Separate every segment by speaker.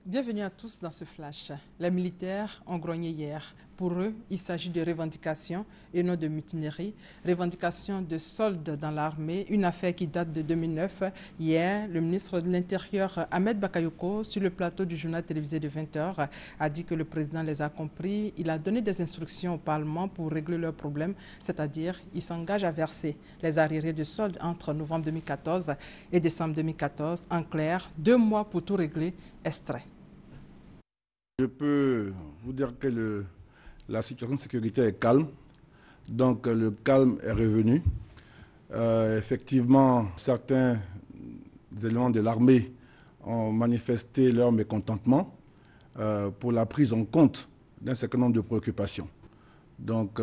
Speaker 1: Bienvenue à tous dans ce flash. Les militaires ont grogné hier. Pour eux, il s'agit de revendications et non de mutinerie. Revendications de soldes dans l'armée, une affaire qui date de 2009. Hier, le ministre de l'Intérieur, Ahmed Bakayoko, sur le plateau du journal télévisé de 20h, a dit que le président les a compris. Il a donné des instructions au Parlement pour régler leurs problèmes, c'est-à-dire il s'engage à verser les arriérés de soldes entre novembre 2014 et décembre 2014. En clair, 2 mois pour tout régler. Extrait.
Speaker 2: Je peux vous dire que la situation de sécurité est calme, donc le calme est revenu. Effectivement, certains éléments de l'armée ont manifesté leur mécontentement pour la prise en compte d'un certain nombre de préoccupations. Donc,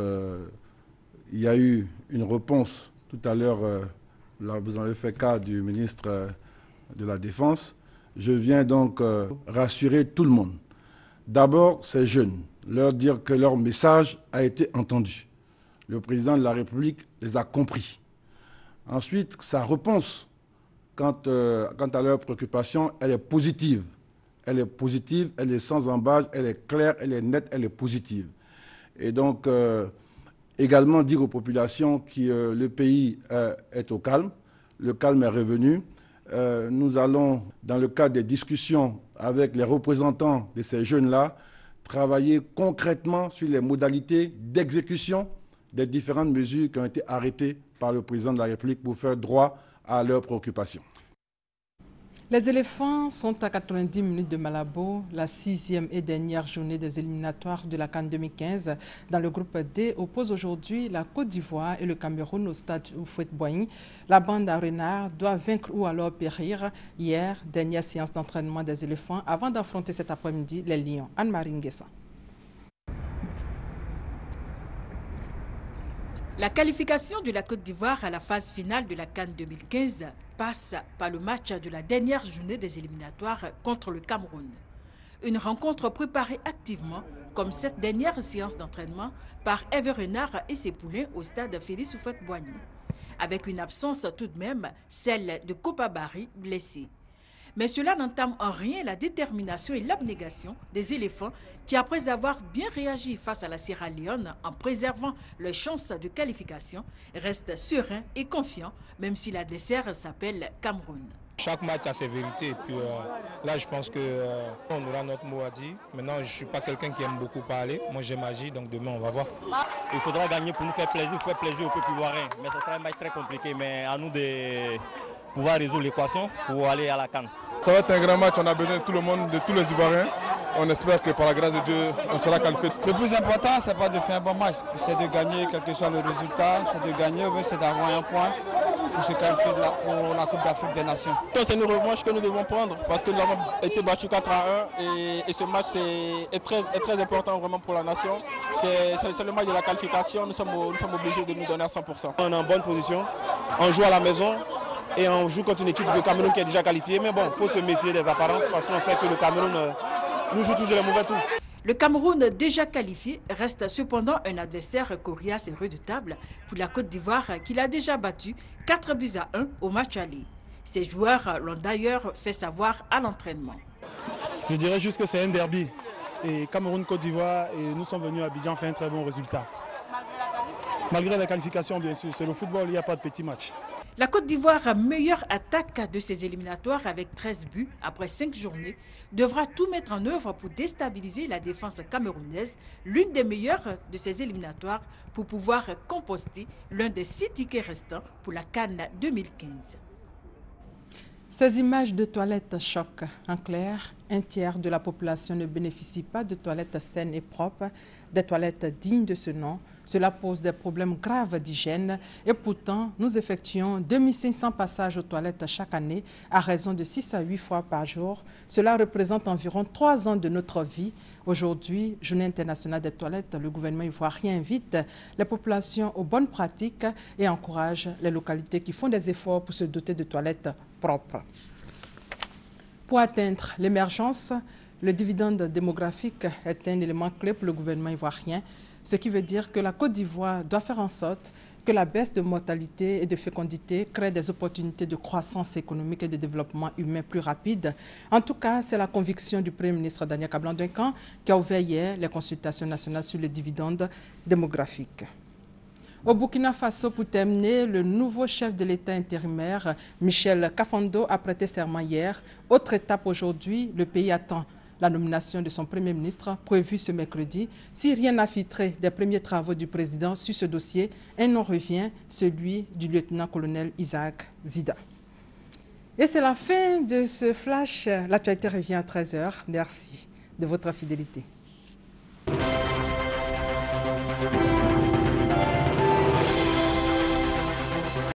Speaker 2: il y a eu une réponse tout à l'heure, vous en avez fait cas du ministre de la Défense. Je viens donc rassurer tout le monde. D'abord, ces jeunes, leur dire que leur message a été entendu. Le président de la République les a compris. Ensuite, sa réponse quant à leurs préoccupations, elle est positive. Elle est positive, elle est sans embâche, elle est claire, elle est nette, elle est positive. Et donc, également dire aux populations que le pays est au calme, le calme est revenu. Nous allons, dans le cadre des discussions avec les représentants de ces jeunes-là, travailler concrètement sur les modalités d'exécution des différentes mesures qui ont été arrêtées par le président de la République pour faire droit à leurs préoccupations.
Speaker 1: Les éléphants sont à 90 minutes de Malabo, la 6e et dernière journée des éliminatoires de la CAN 2015. Dans le groupe D, oppose aujourd'hui la Côte d'Ivoire et le Cameroun au stade Houphouët-Boigny. La bande à renard doit vaincre ou alors périr. Hier, dernière séance d'entraînement des éléphants avant d'affronter cet après-midi les lions. Anne-Marie Nguessan.
Speaker 3: La qualification de la Côte d'Ivoire à la phase finale de la CAN 2015 passe par le match de la dernière journée des éliminatoires contre le Cameroun. Une rencontre préparée activement, comme cette dernière séance d'entraînement, par Hervé Renard et ses poulains au stade Félix Houphouët-Boigny, avec une absence tout de même, celle de Kopa Barry blessé. Mais cela n'entame en rien la détermination et l'abnégation des éléphants qui, après avoir bien réagi face à la Sierra Leone en préservant leurs chances de qualification, restent sereins et confiants, même si l'adversaire s'appelle Cameroun.
Speaker 4: Chaque match a ses vérités. Et puis là, je pense qu'on aura notre mot à dire. Maintenant, je ne suis pas quelqu'un qui aime beaucoup parler. Moi, j'aime agir, donc demain, on va voir.
Speaker 5: Il faudra gagner pour nous faire plaisir au peuple ivoirien. Mais ce sera un match très compliqué. Mais à nous de pouvoir résoudre l'équation pour aller à la CAN.
Speaker 6: Ça va être un grand match, on a besoin de tout le monde, de tous les Ivoiriens. On espère que par la grâce de Dieu, on sera qualifié.
Speaker 7: Le plus important, ce n'est pas de faire un bon match, c'est de gagner, quel que soit le résultat, c'est de gagner, c'est d'avoir un point pour se qualifier pour la Coupe d'Afrique des Nations.
Speaker 5: C'est une revanche que nous devons prendre parce que nous avons été battus 4-1 et ce match est très important vraiment pour la nation. C'est le match de la qualification, nous sommes obligés de nous donner à 100%. On est en bonne position, on joue à la maison. Et on joue contre une équipe de Cameroun qui est déjà qualifiée. Mais bon, il faut se méfier des apparences parce qu'on sait que le Cameroun nous joue toujours les mauvais tours.
Speaker 3: Le Cameroun, déjà qualifié, reste cependant un adversaire coriace et redoutable pour la Côte d'Ivoire qu'il a déjà battu 4-1 au match aller. Ses joueurs l'ont d'ailleurs fait savoir à l'entraînement.
Speaker 8: Je dirais juste que c'est un derby. Et Cameroun-Côte d'Ivoire, et nous sommes venus à Abidjan faire un très bon résultat. Malgré la qualification, bien sûr, c'est le football, il n'y a pas de petit match.
Speaker 3: La Côte d'Ivoire, meilleure attaque de ses éliminatoires avec 13 buts après 5 journées, devra tout mettre en œuvre pour déstabiliser la défense camerounaise, l'une des meilleures de ses éliminatoires, pour pouvoir composter l'un des 6 tickets restants pour la CAN 2015.
Speaker 1: Ces images de toilettes choquent. En clair, un tiers de la population ne bénéficie pas de toilettes saines et propres, des toilettes dignes de ce nom. Cela pose des problèmes graves d'hygiène et pourtant, nous effectuons 2500 passages aux toilettes chaque année à raison de 6 à 8 fois par jour. Cela représente environ 3 ans de notre vie. Aujourd'hui, Journée internationale des toilettes, le gouvernement ivoirien invite les populations aux bonnes pratiques et encourage les localités qui font des efforts pour se doter de toilettes propres. Pour atteindre l'émergence, le dividende démographique est un élément clé pour le gouvernement ivoirien, ce qui veut dire que la Côte d'Ivoire doit faire en sorte que la baisse de mortalité et de fécondité crée des opportunités de croissance économique et de développement humain plus rapide. En tout cas, c'est la conviction du Premier ministre Daniel Kablan-Duncan qui a ouvert hier les consultations nationales sur les dividendes démographiques. Au Burkina Faso, pour terminer, le nouveau chef de l'État intérimaire, Michel Kafando, a prêté serment hier. Autre étape aujourd'hui, le pays attend la nomination de son Premier ministre, prévue ce mercredi. Si rien n'a filtré des premiers travaux du président sur ce dossier, un nom revient, celui du lieutenant-colonel Isaac Zida. Et c'est la fin de ce flash. L'actualité revient à 13h. Merci de votre fidélité.